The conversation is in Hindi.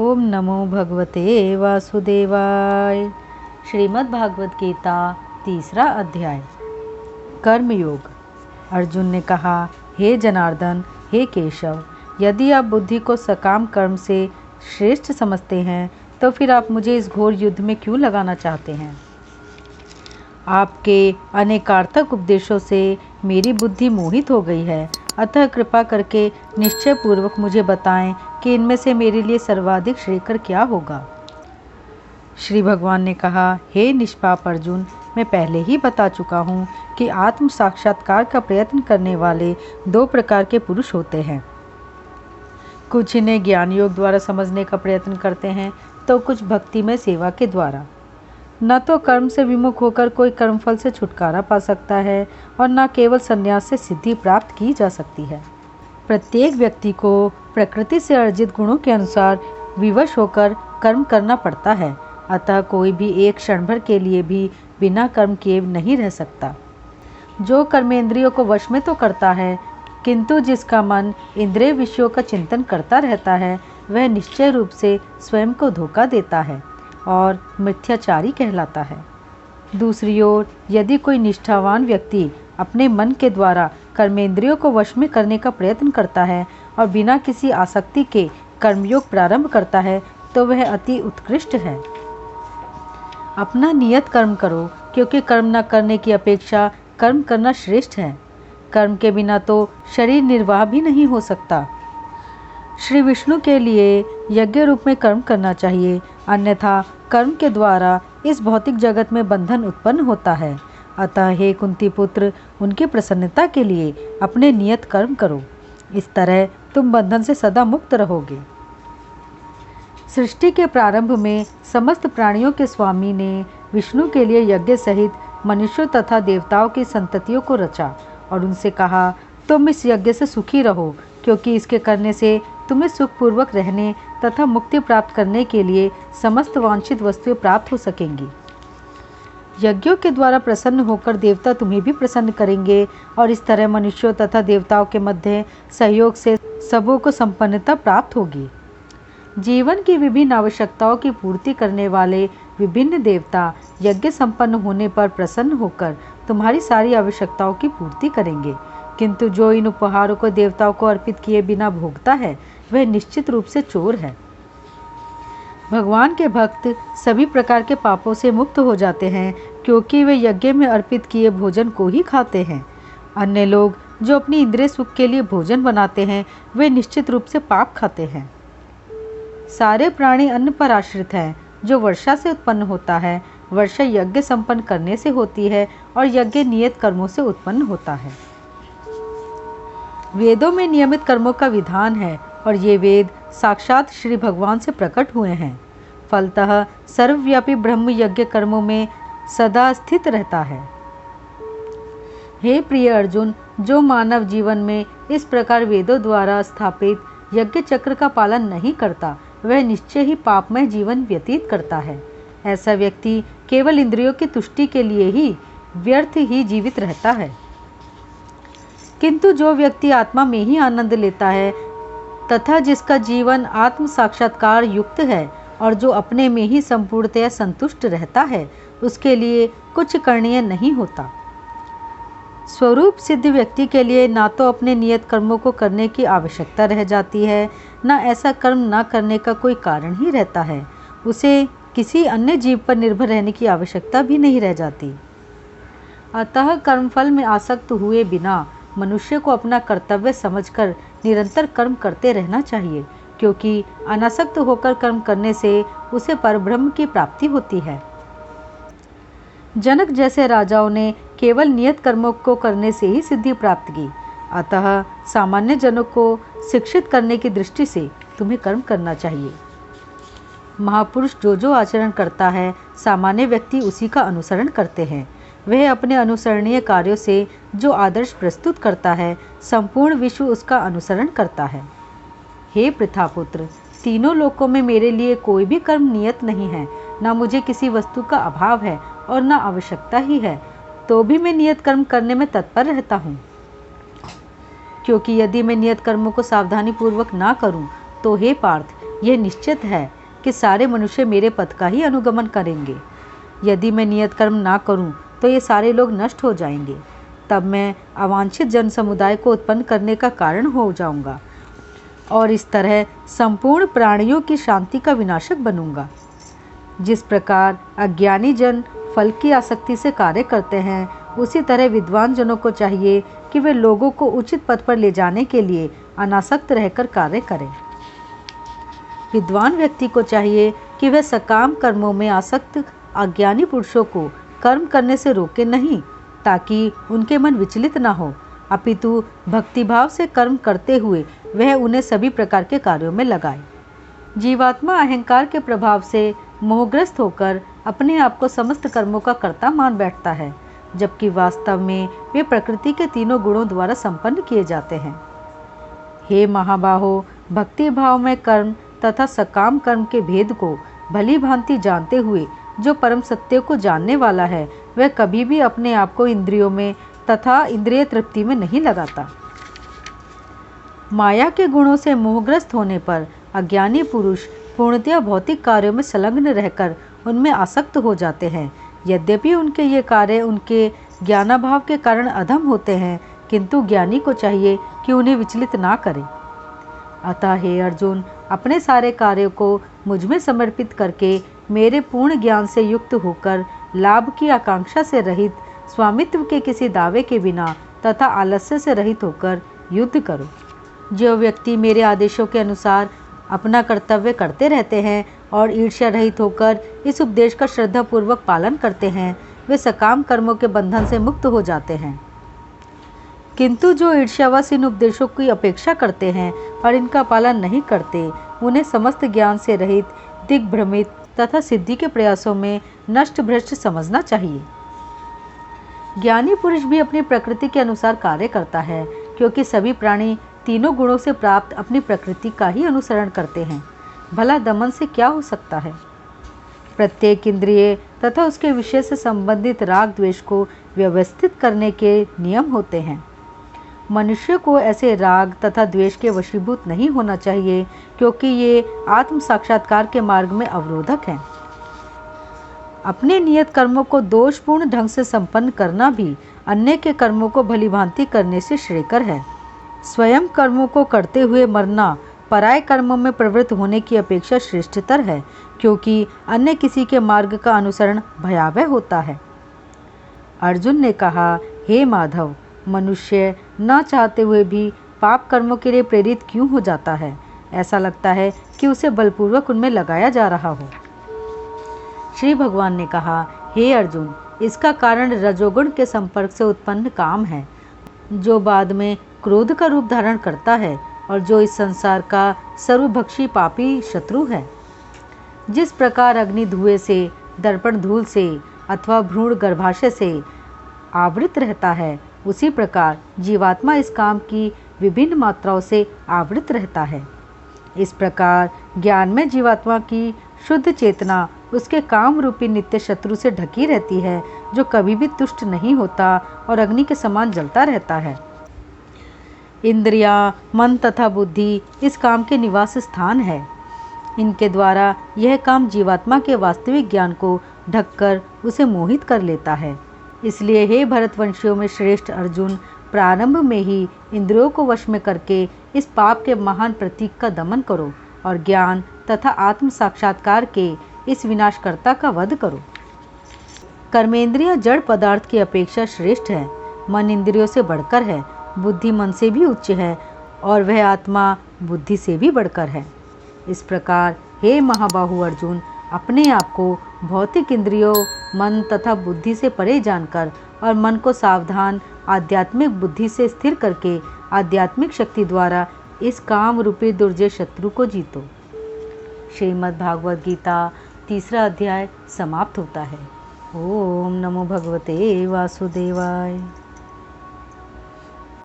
ओम नमो भगवते वासुदेवाय। श्रीमद् भागवत गीता तीसरा अध्याय। कर्मयोग। अर्जुन ने कहा, हे जनार्दन, हे केशव, यदि आप बुद्धि को सकाम कर्म से श्रेष्ठ समझते हैं तो फिर आप मुझे इस घोर युद्ध में क्यों लगाना चाहते हैं। आपके अनेकार्थक उपदेशों से मेरी बुद्धि मोहित हो गई है, अतः कृपा करके निश्चय पूर्वक मुझे बताएं कि इनमें से मेरे लिए सर्वाधिक श्रेयकर क्या होगा। श्री भगवान ने कहा, हे निष्पाप अर्जुन, मैं पहले ही बता चुका हूँ कि आत्म साक्षात्कार का प्रयत्न करने वाले दो प्रकार के पुरुष होते हैं। कुछ इन्हें ज्ञान योग द्वारा समझने का प्रयत्न करते हैं तो कुछ भक्ति में सेवा के द्वारा। न तो कर्म से विमुख होकर कोई कर्मफल से छुटकारा पा सकता है और न केवल संन्यास से सिद्धि प्राप्त की जा सकती है। प्रत्येक व्यक्ति को प्रकृति से अर्जित गुणों के अनुसार विवश होकर कर्म करना पड़ता है, अतः कोई भी एक क्षण भर के लिए भी बिना कर्म किए नहीं रह सकता। जो कर्मेंद्रियों को वश में तो करता है, किंतु जिसका मन इंद्रिय विषयों का चिंतन करता रहता है, वह निश्चय रूप से स्वयं को धोखा देता है और मिथ्याचारी कहलाता है। दूसरी ओर यदि कोई निष्ठावान व्यक्ति अपने मन के द्वारा कर्मेंद्रियों को वश में करने का प्रयत्न करता है और बिना किसी आसक्ति के कर्मयोग प्रारंभ करता है तो वह अति उत्कृष्ट है। अपना नियत कर्म करो, क्योंकि कर्म न करने की अपेक्षा कर्म करना श्रेष्ठ है। कर्म के बिना तो शरीर निर्वाह भी नहीं हो सकता। श्री विष्णु के लिए यज्ञ रूप में कर्म करना चाहिए, अन्यथा कर्म के द्वारा इस भौतिक जगत में बंधन उत्पन्न होता है। अतः हे कुंती पुत्र, उनकी प्रसन्नता के लिए अपने नियत कर्म करो। इस तरह तुम बंधन से सदा मुक्त रहोगे। सृष्टि के प्रारंभ में समस्त प्राणियों के स्वामी ने विष्णु के लिए यज्ञ सहित मनुष्यों तथा देवताओं की संततियों को रचा और उनसे कहा, तुम इस यज्ञ से सुखी रहो, क्योंकि इसके करने से तुम्हें सुखपूर्वक रहने तथा मुक्ति प्राप्त करने के लिए समस्त वांछित वस्तुएं प्राप्त हो सकेंगी। यज्ञों के द्वारा प्रसन्न होकर देवता तुम्हें भी प्रसन्न करेंगे और इस तरह मनुष्यों तथा देवताओं के मध्य सहयोग से सबों को संपन्नता प्राप्त होगी। जीवन की विभिन्न आवश्यकताओं की पूर्ति करने वाले विभिन्न देवता यज्ञ संपन्न होने पर प्रसन्न होकर तुम्हारी सारी आवश्यकताओं की पूर्ति करेंगे, किंतु जो इन उपहारों को देवताओं को अर्पित किए बिना भोगता है वह निश्चित रूप से चोर है। भगवान के भक्त सभी प्रकार के पापों से मुक्त हो जाते हैं, क्योंकि वे यज्ञ में अर्पित किए भोजन को ही खाते हैं। अन्य लोग जो अपनी इंद्रिय सुख के लिए भोजन बनाते हैं, वे निश्चित रूप से पाप खाते हैं। सारे प्राणी अन्न पर आश्रित हैं, जो वर्षा से उत्पन्न होता है। वर्षा यज्ञ संपन्न करने से होती है और यज्ञ नियत कर्मों से उत्पन्न होता है। वेदों में नियमित कर्मों का विधान है और ये वेद साक्षात श्री भगवान से प्रकट हुए हैं। फलतः सर्वव्यापी ब्रह्म यज्ञ कर्मों में सदा स्थित रहता है। हे प्रिय अर्जुन, जो मानव जीवन में इस प्रकार वेदों द्वारा स्थापित यज्ञ चक्र का पालन नहीं करता, वह निश्चय ही पापमय जीवन व्यतीत करता है। ऐसा व्यक्ति केवल इंद्रियों की तुष्टि के लिए ही व्यर्थ ही जीवित रहता है। किंतु जो व्यक्ति आत्मा में ही आनंद लेता है तथा जिसका जीवन आत्म साक्षात्कार युक्त है और जो अपने में ही संपूर्णतया संतुष्ट रहता है, उसके लिए कुछ करणीय नहीं होता। स्वरूप सिद्ध व्यक्ति के लिए ना तो अपने नियत कर्मों को करने की आवश्यकता रह जाती है, ना ऐसा कर्म ना करने का कोई कारण ही रहता है। उसे किसी अन्य जीव पर निर्भर रहने की आवश्यकता भी नहीं रह जाती। अतः कर्मफल में आसक्त हुए बिना मनुष्य को अपना कर्तव्य समझकर निरंतर कर्म करते रहना चाहिए, क्योंकि अनासक्त होकर कर्म करने से उसे परब्रह्म की प्राप्ति होती है। जनक जैसे राजाओं ने केवल नियत कर्मों को करने से ही सिद्धि प्राप्त की। अतः सामान्य जनों को शिक्षित करने की दृष्टि से तुम्हें कर्म करना चाहिए। महापुरुष जो जो आचरण करता है, सामान्य व्यक्ति उसी का अनुसरण करते हैं। वह अपने अनुसरणीय कार्यों से जो आदर्श प्रस्तुत करता है, संपूर्ण विश्व उसका अनुसरण करता है। हे पृथापुत्र, तीनों लोकों में मेरे लिए कोई भी कर्म नियत नहीं है। न मुझे किसी वस्तु का अभाव है और न आवश्यकता ही है, तो भी मैं नियत कर्म करने में तत्पर रहता हूँ। क्योंकि यदि मैं नियत कर्मों को सावधानी पूर्वक ना करूँ तो हे पार्थ, यह निश्चित है कि सारे मनुष्य मेरे पथ का ही अनुगमन करेंगे। यदि मैं नियत कर्म ना करूं तो ये सारे लोग नष्ट हो जाएंगे। तब मैं अवांछित जन समुदाय को उत्पन्न करने का कारण हो जाऊंगा और इस तरह संपूर्ण प्राणियों की शांति का विनाशक बनूंगा। जिस प्रकार अज्ञानी जन फल की आसक्ति से कार्य करते हैं, उसी तरह विद्वान जनों को चाहिए कि वे लोगों को उचित पथ पर ले जाने के लिए अनासक्त रहकर कार्य करें। विद्वान व्यक्ति को चाहिए कि वह सकाम कर्मों में आसक्त अज्ञानी पुरुषों को कर्म करने से रोके नहीं, ताकि उनके मन विचलित न हो, अपितु भक्तिभाव से कर्म करते हुए वह उन्हें सभी प्रकार के कार्यों में लगाए। जीवात्मा अहंकार के प्रभाव से मोहग्रस्त होकर अपने आप को समस्त कर्मों का कर्ता मान बैठता है, जबकि वास्तव में वे प्रकृति के तीनों गुणों द्वारा संपन्न किए जाते हैं। हे महाबाहो, भक्ति भाव में कर्म तथा सकाम कर्म के भेद को भली भांति जानते हुए जो परम सत्य को जानने वाला है, वह कभी भी अपने आप को इंद्रियों में तथा इंद्रिय तृप्ति में नहीं लगाता। माया के गुणों से मोहग्रस्त होने पर अज्ञानी पुरुष पूर्णतया भौतिक कार्यों में संलग्न रहकर उनमें आसक्त हो जाते हैं। यद्यपि उनके ये कार्य उनके ज्ञानाभाव के कारण अधम होते हैं, किंतु ज्ञानी को चाहिए कि उन्हें विचलित ना करे। अतः हे अर्जुन, अपने सारे कार्यों को मुझ में समर्पित करके मेरे पूर्ण ज्ञान से युक्त होकर लाभ की आकांक्षा से रहित, स्वामित्व के किसी दावे के बिना तथा आलस्य से रहित होकर युद्ध करो। जो व्यक्ति मेरे आदेशों के अनुसार अपना कर्तव्य करते रहते हैं और ईर्ष्या रहित होकर इस उपदेश का श्रद्धापूर्वक पालन करते हैं, वे सकाम कर्मों के बंधन से मुक्त हो जाते हैं। किंतु जो ईर्ष्यावश इन उपदेशों की अपेक्षा करते हैं और इनका पालन नहीं करते, उन्हें समस्त ज्ञान से रहित, दिग्भ्रमित तथा सिद्धि के प्रयासों में नष्ट भ्रष्ट समझना चाहिए। ज्ञानी पुरुष भी अपनी प्रकृति के अनुसार कार्य करता है, क्योंकि सभी प्राणी तीनों गुणों से प्राप्त अपनी प्रकृति का ही अनुसरण करते हैं। भला दमन से क्या हो सकता है? प्रत्येक इंद्रिय तथा उसके विषय से संबंधित राग द्वेष को व्यवस्थित करने के नियम होते हैं। मनुष्य को ऐसे राग तथा द्वेष के वशीभूत नहीं होना चाहिए, क्योंकि ये आत्म साक्षात्कार के मार्ग में अवरोधक हैं। अपने नियत कर्मों को दोषपूर्ण ढंग से संपन्न करना भी अन्य के कर्मों को भलीभांति करने से श्रेयकर है। स्वयं कर्मों को करते हुए मरना पराय कर्मों में प्रवृत्त होने की अपेक्षा श्रेष्ठतर है, क्योंकि अन्य किसी के मार्ग का अनुसरण भयावह होता है। अर्जुन ने कहा, हे माधव, मनुष्य न चाहते हुए भी पाप कर्मों के लिए प्रेरित क्यों हो जाता है? ऐसा लगता है कि उसे बलपूर्वक उनमें लगाया जा रहा हो। श्री भगवान ने कहा, हे अर्जुन, इसका कारण रजोगुण के संपर्क से उत्पन्न काम है, जो बाद में क्रोध का रूप धारण करता है और जो इस संसार का सर्वभक्षी पापी शत्रु है। जिस प्रकार अग्नि धुएं से, दर्पण धूल से अथवा भ्रूण गर्भाशय से आवृत रहता है, उसी प्रकार जीवात्मा इस काम की विभिन्न मात्राओं से आवृत रहता है। इस प्रकार ज्ञान में जीवात्मा की शुद्ध चेतना उसके काम रूपी नित्य शत्रु से ढकी रहती है, जो कभी भी तुष्ट नहीं होता और अग्नि के समान जलता रहता है। इंद्रियां, मन तथा बुद्धि इस काम के निवास स्थान है। इनके द्वारा यह काम जीवात्मा के वास्तविक ज्ञान को ढककर उसे मोहित कर लेता है। इसलिए हे भरतवंशियों में श्रेष्ठ अर्जुन, प्रारंभ में ही इंद्रियों को वश में करके इस पाप के महान प्रतीक का दमन करो और ज्ञान तथा आत्म साक्षात्कार के इस विनाशकर्ता का वध करो। कर्मेंद्रियां जड़ पदार्थ की अपेक्षा श्रेष्ठ है। मन इंद्रियों से बढ़कर है, बुद्धि मन से भी उच्च है और वह आत्मा बुद्धि से भी बढ़कर है। इस प्रकार हे महाबाहु अर्जुन, अपने आप को भौतिक इंद्रियों, मन तथा बुद्धि से परे जानकर और मन को सावधान आध्यात्मिक बुद्धि से स्थिर करके आध्यात्मिक शक्ति द्वारा इस काम रूपी दुर्जय शत्रु को जीतो। श्रीमद् भागवत गीता 3 अध्याय समाप्त होता है। ओम नमो भगवते वासुदेवाय।